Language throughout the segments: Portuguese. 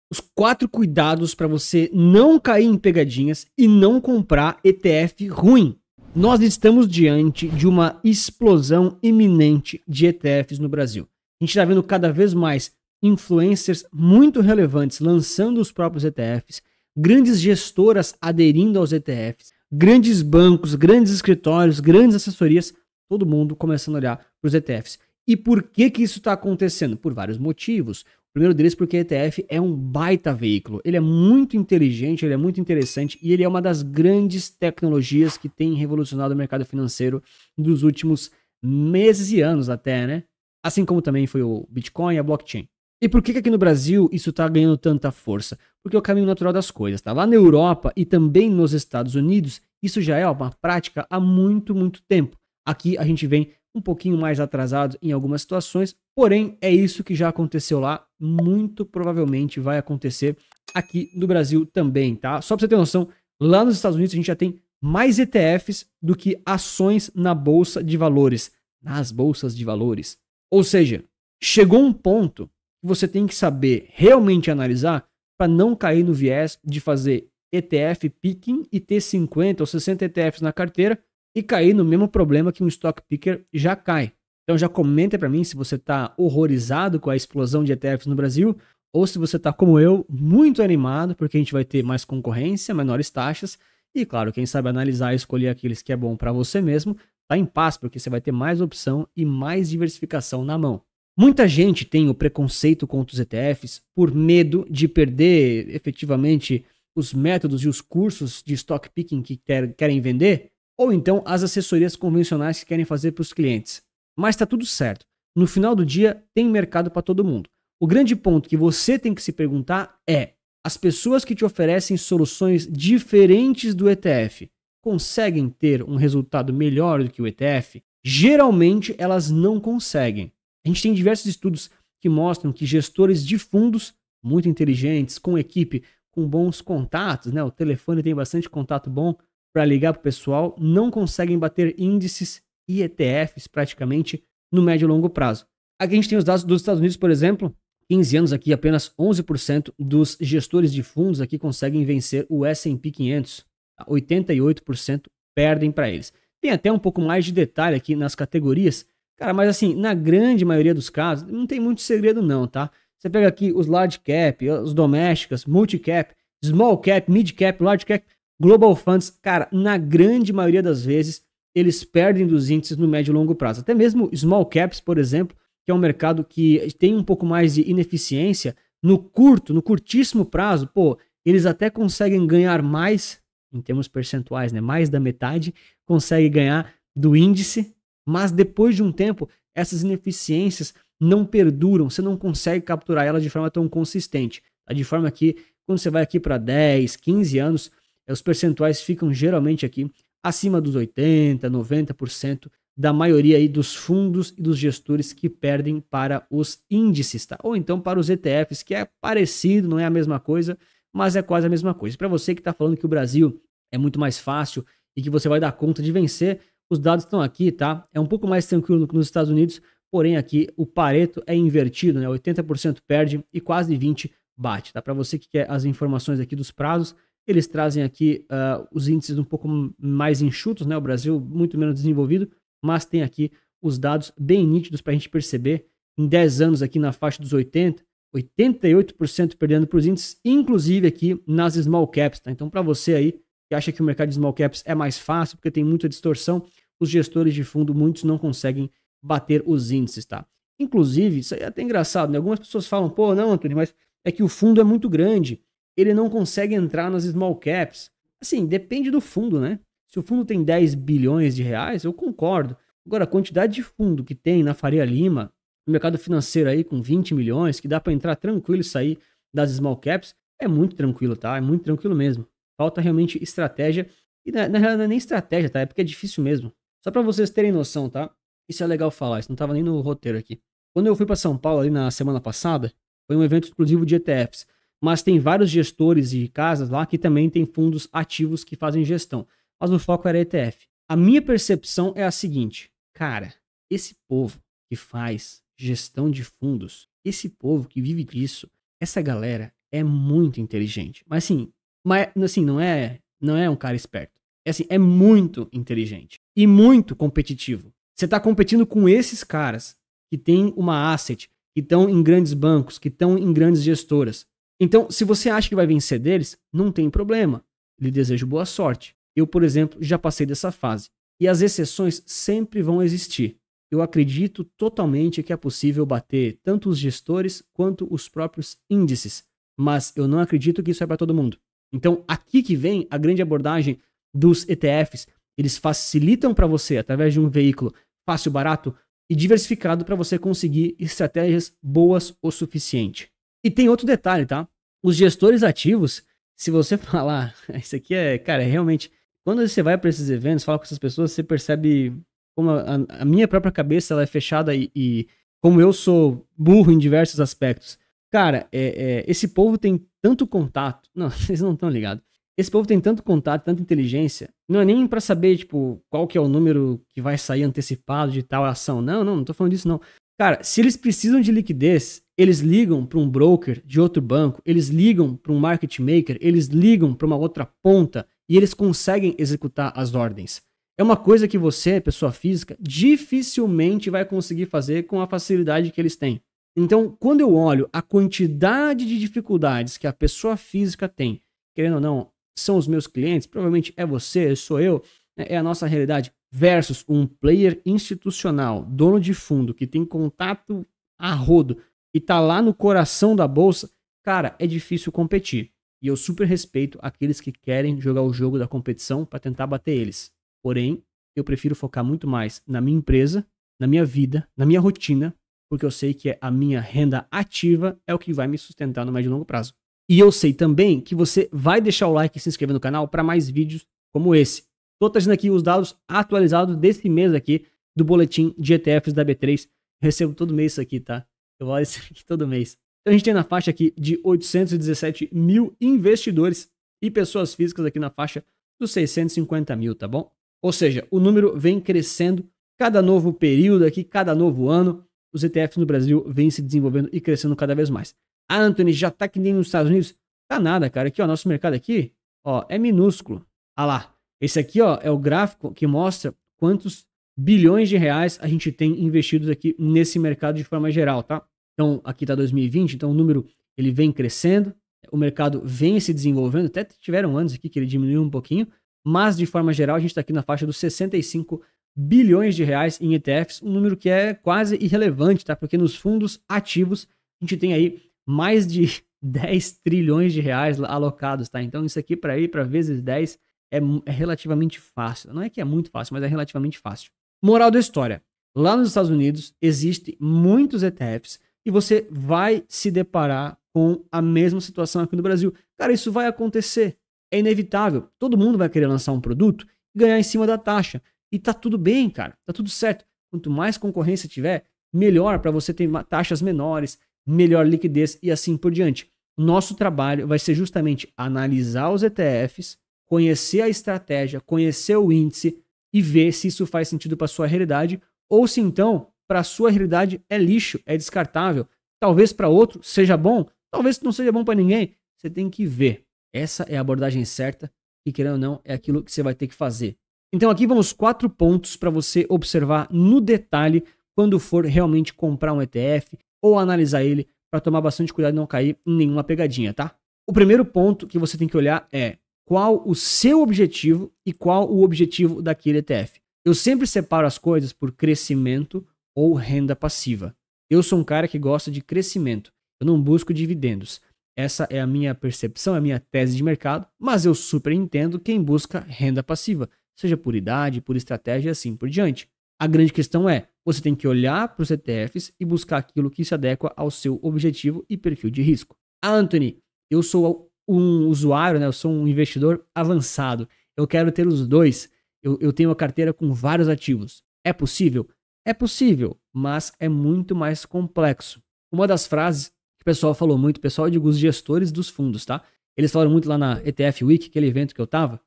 Os 4 cuidados para você não cair em pegadinhas e não comprar ETF ruim. Nós estamos diante de uma explosão iminente de ETFs no Brasil. A gente está vendo cada vez mais influencers muito relevantes lançando os próprios ETFs, grandes gestoras aderindo aos ETFs, grandes bancos, grandes escritórios, grandes assessorias, todo mundo começando a olhar para os ETFs. E por que isso está acontecendo? Por vários motivos. O primeiro deles porque ETF é um baita veículo. Ele é muito inteligente, ele é muito interessante e ele é uma das grandes tecnologias que tem revolucionado o mercado financeiro dos últimos meses e anos até, né? Assim como também foi o Bitcoin e a blockchain. E por que aqui no Brasil isso está ganhando tanta força? Porque é o caminho natural das coisas, tá? Lá na Europa e também nos Estados Unidos, isso já é uma prática há muito, muito tempo. Aqui a gente vem um pouquinho mais atrasado em algumas situações, porém é isso que já aconteceu lá, muito provavelmente vai acontecer aqui no Brasil também, tá? Só pra você ter noção, lá nos Estados Unidos a gente já tem mais ETFs do que ações na bolsa de valores, nas bolsas de valores. Ou seja, chegou um ponto que você tem que saber realmente analisar para não cair no viés de fazer ETF picking e ter 50 ou 60 ETFs na carteira e cair no mesmo problema que um stock picker já cai. Então já comenta para mim se você está horrorizado com a explosão de ETFs no Brasil ou se você está como eu, muito animado porque a gente vai ter mais concorrência, menores taxas e claro, quem sabe analisar e escolher aqueles que é bom para você mesmo, tá em paz porque você vai ter mais opção e mais diversificação na mão. Muita gente tem o preconceito contra os ETFs por medo de perder efetivamente os métodos e os cursos de stock picking que querem vender, ou então as assessorias convencionais que querem fazer para os clientes. Mas está tudo certo. No final do dia, tem mercado para todo mundo. O grande ponto que você tem que se perguntar é: as pessoas que te oferecem soluções diferentes do ETF conseguem ter um resultado melhor do que o ETF? Geralmente, elas não conseguem. A gente tem diversos estudos que mostram que gestores de fundos muito inteligentes, com equipe, com bons contatos, né? O telefone tem bastante contato bom para ligar para o pessoal, não conseguem bater índices e ETFs praticamente no médio e longo prazo. Aqui a gente tem os dados dos Estados Unidos, por exemplo, 15 anos aqui, apenas 11% dos gestores de fundos aqui conseguem vencer o S&P 500, 88% perdem para eles. Tem até um pouco mais de detalhe aqui nas categorias, cara, mas assim, na grande maioria dos casos, não tem muito segredo não, tá? Você pega aqui os large cap, os domésticas, multi cap, small cap, mid cap, large cap, global funds, cara, na grande maioria das vezes, eles perdem dos índices no médio e longo prazo. Até mesmo small caps, por exemplo, que é um mercado que tem um pouco mais de ineficiência, no curtíssimo prazo, pô, eles até conseguem ganhar mais, em termos percentuais, né? Mais da metade, conseguem ganhar do índice, mas depois de um tempo, essas ineficiências não perduram, você não consegue capturar elas de forma tão consistente. Tá? De forma que, quando você vai aqui para 10, 15 anos, os percentuais ficam geralmente aqui acima dos 80%, 90% da maioria aí dos fundos e dos gestores que perdem para os índices, tá? Ou então para os ETFs, que é parecido, não é a mesma coisa, mas é quase a mesma coisa. Para você que está falando que o Brasil é muito mais fácil e que você vai dar conta de vencer, os dados estão aqui, tá? É um pouco mais tranquilo do que nos Estados Unidos, porém aqui o Pareto é invertido, né? 80% perde e quase 20% bate, tá? Para você que quer as informações aqui dos prazos, eles trazem aqui os índices um pouco mais enxutos, né? O Brasil muito menos desenvolvido, mas tem aqui os dados bem nítidos para a gente perceber. Em 10 anos aqui na faixa dos 80%, 88% perdendo para os índices, inclusive aqui nas small caps, tá? Então para você aí que acha que o mercado de small caps é mais fácil porque tem muita distorção, os gestores de fundo, muitos não conseguem bater os índices, tá? Inclusive, isso aí é até engraçado, né? Algumas pessoas falam, pô, não, Antônio, mas é que o fundo é muito grande, ele não consegue entrar nas small caps. Assim, depende do fundo, né? Se o fundo tem 10 bilhões de reais, eu concordo. Agora, a quantidade de fundo que tem na Faria Lima, no mercado financeiro aí com 20 milhões, que dá para entrar tranquilo e sair das small caps, é muito tranquilo, tá? É muito tranquilo mesmo. Falta realmente estratégia. E na realidade não é nem estratégia, tá? É porque é difícil mesmo. Só para vocês terem noção, tá? Isso é legal falar, isso não tava nem no roteiro aqui. Quando eu fui para São Paulo ali na semana passada, foi um evento exclusivo de ETFs. Mas tem vários gestores de casas lá que também tem fundos ativos que fazem gestão. Mas o foco era ETF. A minha percepção é a seguinte, cara, esse povo que faz gestão de fundos, esse povo que vive disso, essa galera é muito inteligente. Mas assim, não é um cara esperto. É assim, é muito inteligente e muito competitivo. Você tá competindo com esses caras que têm uma asset, que estão em grandes bancos, que estão em grandes gestoras. Então, se você acha que vai vencer deles, não tem problema. Lhe desejo boa sorte. Eu, por exemplo, já passei dessa fase. E as exceções sempre vão existir. Eu acredito totalmente que é possível bater tanto os gestores quanto os próprios índices. Mas eu não acredito que isso é para todo mundo. Então, aqui que vem a grande abordagem dos ETFs. Eles facilitam para você, através de um veículo fácil, barato e diversificado, para você conseguir estratégias boas o suficiente. E tem outro detalhe, tá? Os gestores ativos, se você falar, isso aqui é, cara, é realmente, quando você vai para esses eventos, fala com essas pessoas, você percebe como a minha própria cabeça ela é fechada e como eu sou burro em diversos aspectos. Cara, esse povo tem tanto contato, não, vocês não estão ligados. Esse povo tem tanto contato, tanta inteligência, não é nem pra saber, tipo, qual que é o número que vai sair antecipado de tal ação. Não tô falando disso não. Cara, se eles precisam de liquidez, eles ligam para um broker de outro banco, eles ligam para um market maker, eles ligam para uma outra ponta e eles conseguem executar as ordens. É uma coisa que você, pessoa física, dificilmente vai conseguir fazer com a facilidade que eles têm. Então, quando eu olho a quantidade de dificuldades que a pessoa física tem, querendo ou não, são os meus clientes, provavelmente é você, sou eu, é a nossa realidade, versus um player institucional, dono de fundo, que tem contato a rodo e tá lá no coração da bolsa, cara, é difícil competir. E eu super respeito aqueles que querem jogar o jogo da competição para tentar bater eles. Porém, eu prefiro focar muito mais na minha empresa, na minha vida, na minha rotina, porque eu sei que a minha renda ativa é o que vai me sustentar no médio e longo prazo. E eu sei também que você vai deixar o like e se inscrever no canal para mais vídeos como esse. Estou trazendo aqui os dados atualizados desse mês aqui do boletim de ETFs da B3. Eu recebo todo mês isso aqui, tá? Eu olho isso aqui todo mês. Então a gente tem na faixa aqui de 817 mil investidores e pessoas físicas aqui na faixa dos 650 mil, tá bom? Ou seja, o número vem crescendo cada novo período aqui, cada novo ano. Os ETFs no Brasil vêm se desenvolvendo e crescendo cada vez mais. Ah, Anthony, já tá que nem nos Estados Unidos? Tá nada, cara. Aqui, ó, nosso mercado aqui, ó, é minúsculo. Ah lá. Esse aqui, ó, é o gráfico que mostra quantos bilhões de reais a gente tem investidos aqui nesse mercado de forma geral, tá? Então, aqui tá 2020, então o número, ele vem crescendo, o mercado vem se desenvolvendo, até tiveram anos aqui que ele diminuiu um pouquinho, mas de forma geral a gente tá aqui na faixa dos 65 bilhões de reais em ETFs, um número que é quase irrelevante, tá? Porque nos fundos ativos a gente tem aí mais de 10 trilhões de reais alocados, tá? Então isso aqui para ir para vezes 10 é relativamente fácil. Não é que é muito fácil, mas é relativamente fácil. Moral da história. Lá nos Estados Unidos existem muitos ETFs e você vai se deparar com a mesma situação aqui no Brasil. Cara, isso vai acontecer. É inevitável. Todo mundo vai querer lançar um produto e ganhar em cima da taxa. E tá tudo bem, cara. Tá tudo certo. Quanto mais concorrência tiver, melhor para você ter taxas menores, melhor liquidez e assim por diante. Nosso trabalho vai ser justamente analisar os ETFs, conhecer a estratégia, conhecer o índice e ver se isso faz sentido para sua realidade ou se então para sua realidade é lixo, é descartável. Talvez para outro seja bom, talvez não seja bom para ninguém. Você tem que ver. Essa é a abordagem certa e, querendo ou não, é aquilo que você vai ter que fazer. Então aqui vamos 4 pontos para você observar no detalhe quando for realmente comprar um ETF ou analisar ele para tomar bastante cuidado e não cair em nenhuma pegadinha, tá? O primeiro ponto que você tem que olhar é qual o seu objetivo e qual o objetivo daquele ETF. Eu sempre separo as coisas por crescimento ou renda passiva. Eu sou um cara que gosta de crescimento. Eu não busco dividendos. Essa é a minha percepção, é a minha tese de mercado, mas eu super entendo quem busca renda passiva, seja por idade, por estratégia e assim por diante. A grande questão é, você tem que olhar para os ETFs e buscar aquilo que se adequa ao seu objetivo e perfil de risco. Ah, Anthony, eu sou um usuário, né? Eu sou um investidor avançado. Eu quero ter os dois. Eu tenho uma carteira com vários ativos. É possível? É possível, mas é muito mais complexo. Uma das frases que o pessoal falou muito, o pessoal, eu digo, os gestores dos fundos, tá? Eles falaram muito lá na ETF Week, aquele evento que eu tava,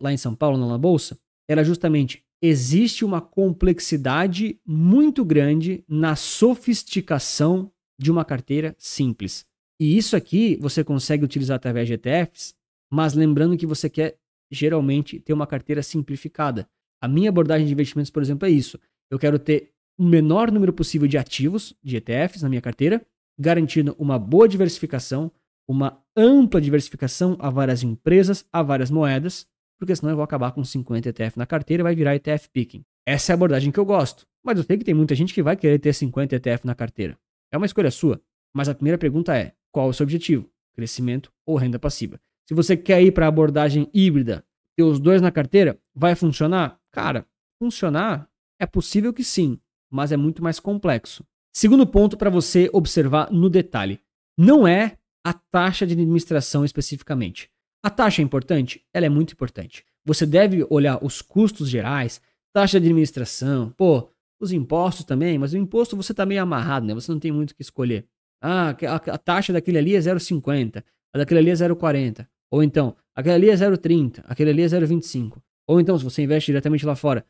lá em São Paulo, na Bolsa, era justamente, existe uma complexidade muito grande na sofisticação de uma carteira simples. E isso aqui você consegue utilizar através de ETFs, mas lembrando que você quer geralmente ter uma carteira simplificada. A minha abordagem de investimentos, por exemplo, é isso. Eu quero ter o menor número possível de ativos, de ETFs na minha carteira, garantindo uma boa diversificação, uma ampla diversificação a várias empresas, a várias moedas, porque senão eu vou acabar com 50 ETF na carteira e vai virar ETF picking. Essa é a abordagem que eu gosto. Mas eu sei que tem muita gente que vai querer ter 50 ETF na carteira. É uma escolha sua. Mas a primeira pergunta é, qual é o seu objetivo? Crescimento ou renda passiva? Se você quer ir para a abordagem híbrida, ter os dois na carteira, vai funcionar? Cara, funcionar é possível que sim, mas é muito mais complexo. Segundo ponto para você observar no detalhe, não é a taxa de administração especificamente. A taxa é importante? Ela é muito importante. Você deve olhar os custos gerais, taxa de administração, os impostos também, mas o imposto você está meio amarrado, né? Você não tem muito o que escolher. A taxa daquele ali é 0,50, a daquele ali é 0,40. Ou então, aquele ali é 0,30, aquele ali é 0,25. Ou então, se você investe diretamente lá fora,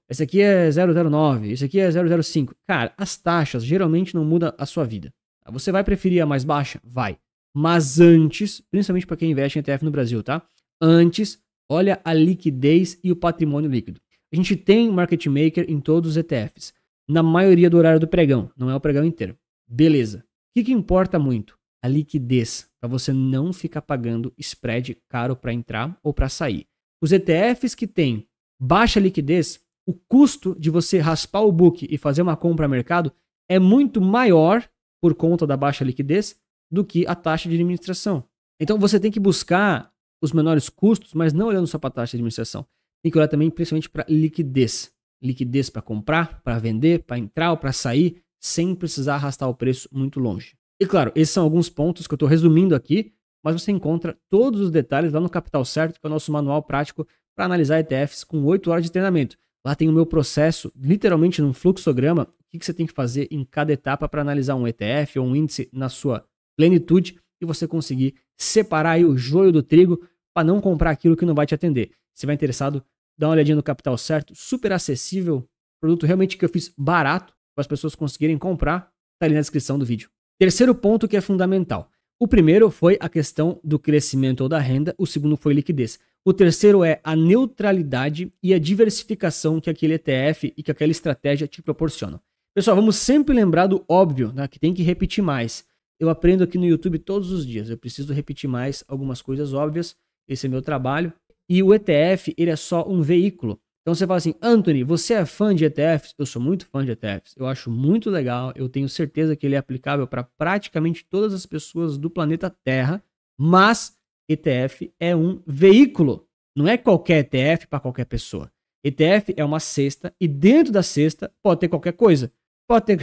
esse aqui é 0,09, esse aqui é 0,05. Cara, as taxas geralmente não mudam a sua vida. Você vai preferir a mais baixa? Vai. Mas antes, principalmente para quem investe em ETF no Brasil, tá? Antes, olha a liquidez e o patrimônio líquido. A gente tem market maker em todos os ETFs. Na maioria do horário do pregão, não é o pregão inteiro. Beleza. O que importa muito? A liquidez, para você não ficar pagando spread caro para entrar ou para sair. Os ETFs que têm baixa liquidez, o custo de você raspar o book e fazer uma compra a mercado é muito maior por conta da baixa liquidez do que a taxa de administração. Então você tem que buscar os menores custos, mas não olhando só para a taxa de administração. Tem que olhar também principalmente para liquidez. Liquidez para comprar, para vender, para entrar ou para sair, sem precisar arrastar o preço muito longe. E claro, esses são alguns pontos que eu estou resumindo aqui, mas você encontra todos os detalhes lá no Capital Certo, que é o nosso manual prático para analisar ETFs com 8 horas de treinamento. Lá tem o meu processo, literalmente num fluxograma, o que você tem que fazer em cada etapa para analisar um ETF ou um índice na sua plenitude e você conseguir separar aí o joio do trigo para não comprar aquilo que não vai te atender. Se vai interessado, dá uma olhadinha no Capital Certo, super acessível, produto realmente que eu fiz barato para as pessoas conseguirem comprar, tá ali na descrição do vídeo. Terceiro ponto que é fundamental. O primeiro foi a questão do crescimento ou da renda, o segundo foi liquidez. O terceiro é a neutralidade e a diversificação que aquele ETF e que aquela estratégia te proporcionam. Pessoal, vamos sempre lembrar do óbvio, né, que tem que repetir mais. Eu aprendo aqui no YouTube todos os dias, eu preciso repetir mais algumas coisas óbvias, esse é meu trabalho. E o ETF, ele é só um veículo. Então você fala assim, Anthony, você é fã de ETFs? Eu sou muito fã de ETFs, eu acho muito legal, eu tenho certeza que ele é aplicável para praticamente todas as pessoas do planeta Terra, mas ETF é um veículo, não é qualquer ETF para qualquer pessoa. ETF é uma cesta e dentro da cesta pode ter qualquer coisa. Pode ter,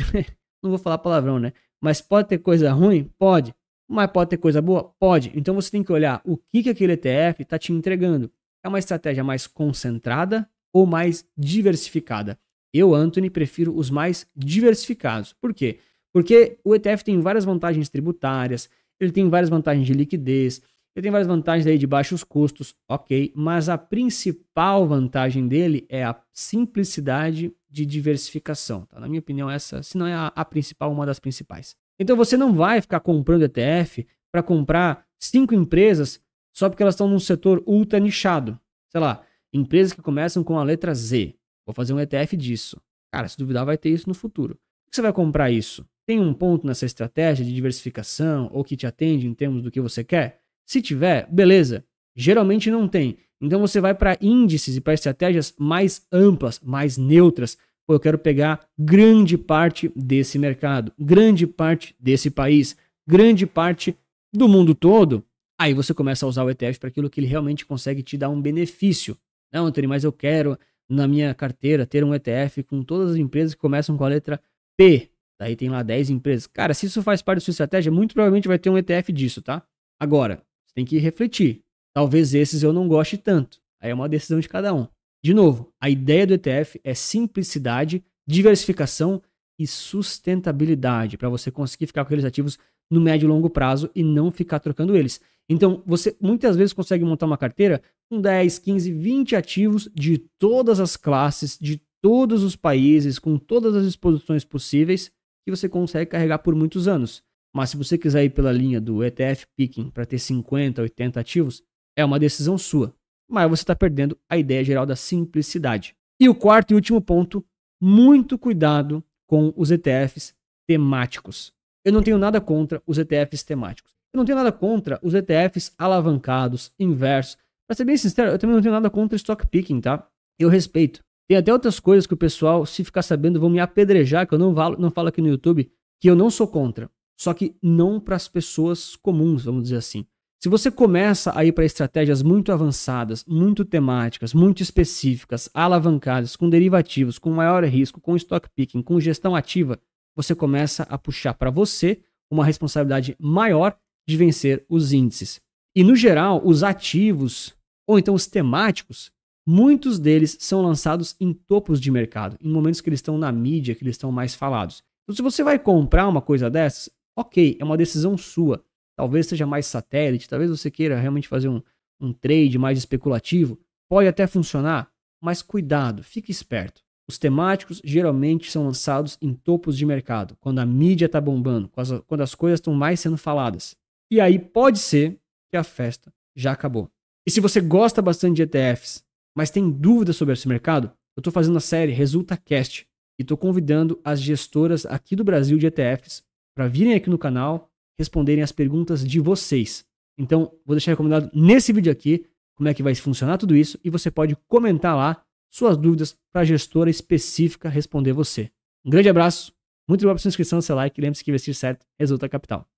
não vou falar palavrão, né? Mas pode ter coisa ruim? Pode. Mas pode ter coisa boa? Pode. Então você tem que olhar o que aquele ETF está te entregando. É uma estratégia mais concentrada ou mais diversificada? Eu, Anthony, prefiro os mais diversificados. Por quê? Porque o ETF tem várias vantagens tributárias, ele tem várias vantagens de liquidez, ele tem várias vantagens aí de baixos custos, ok, mas a principal vantagem dele é a simplicidade de diversificação. Tá? Na minha opinião, essa, se não é a principal, uma das principais. Então você não vai ficar comprando ETF para comprar 5 empresas só porque elas estão num setor ultra nichado. Sei lá, empresas que começam com a letra Z. Vou fazer um ETF disso. Cara, se duvidar vai ter isso no futuro. Por que você vai comprar isso? Tem um ponto nessa estratégia de diversificação ou que te atende em termos do que você quer? Se tiver, beleza. Geralmente não tem. Então você vai para índices e para estratégias mais amplas, mais neutras. Eu quero pegar grande parte desse mercado, grande parte desse país, grande parte do mundo todo. Aí você começa a usar o ETF para aquilo que ele realmente consegue te dar um benefício. Não, Anthony, mas eu quero na minha carteira ter um ETF com todas as empresas que começam com a letra P. Daí tem lá 10 empresas. Cara, se isso faz parte da sua estratégia, muito provavelmente vai ter um ETF disso, tá? Agora, você tem que refletir. Talvez esses eu não goste tanto. Aí é uma decisão de cada um. De novo, a ideia do ETF é simplicidade, diversificação e sustentabilidade, para você conseguir ficar com aqueles ativos no médio e longo prazo e não ficar trocando eles. Então, você muitas vezes consegue montar uma carteira com 10, 15, 20 ativos de todas as classes, de todos os países, com todas as exposições possíveis, que você consegue carregar por muitos anos. Mas se você quiser ir pela linha do ETF Picking para ter 50, 80 ativos, é uma decisão sua. Mas você está perdendo a ideia geral da simplicidade. E o quarto e último ponto, muito cuidado com os ETFs temáticos. Eu não tenho nada contra os ETFs temáticos. Eu não tenho nada contra os ETFs alavancados, inversos. Para ser bem sincero, eu também não tenho nada contra stock picking, tá? Eu respeito. Tem até outras coisas que o pessoal, se ficar sabendo, vão me apedrejar, que eu não falo aqui no YouTube, que eu não sou contra. Só que não para as pessoas comuns, vamos dizer assim. Se você começa a ir para estratégias muito avançadas, muito temáticas, muito específicas, alavancadas, com derivativos, com maior risco, com stock picking, com gestão ativa, você começa a puxar para você uma responsabilidade maior de vencer os índices. E no geral, os ativos, ou então os temáticos, muitos deles são lançados em topos de mercado, em momentos que eles estão na mídia, que eles estão mais falados. Então se você vai comprar uma coisa dessas, ok, é uma decisão sua. Talvez seja mais satélite, talvez você queira realmente fazer um trade mais especulativo. Pode até funcionar, mas cuidado, fique esperto. Os temáticos geralmente são lançados em topos de mercado, quando a mídia está bombando, quando as coisas estão mais sendo faladas. E aí pode ser que a festa já acabou. E se você gosta bastante de ETFs, mas tem dúvidas sobre esse mercado, eu estou fazendo a série ResultaCast e estou convidando as gestoras aqui do Brasil de ETFs para virem aqui no canal responderem as perguntas de vocês. Então, vou deixar recomendado nesse vídeo aqui como é que vai funcionar tudo isso e você pode comentar lá suas dúvidas para a gestora específica responder você. Um grande abraço, muito obrigado pela sua inscrição, seu like e lembre-se que investir certo resulta capital.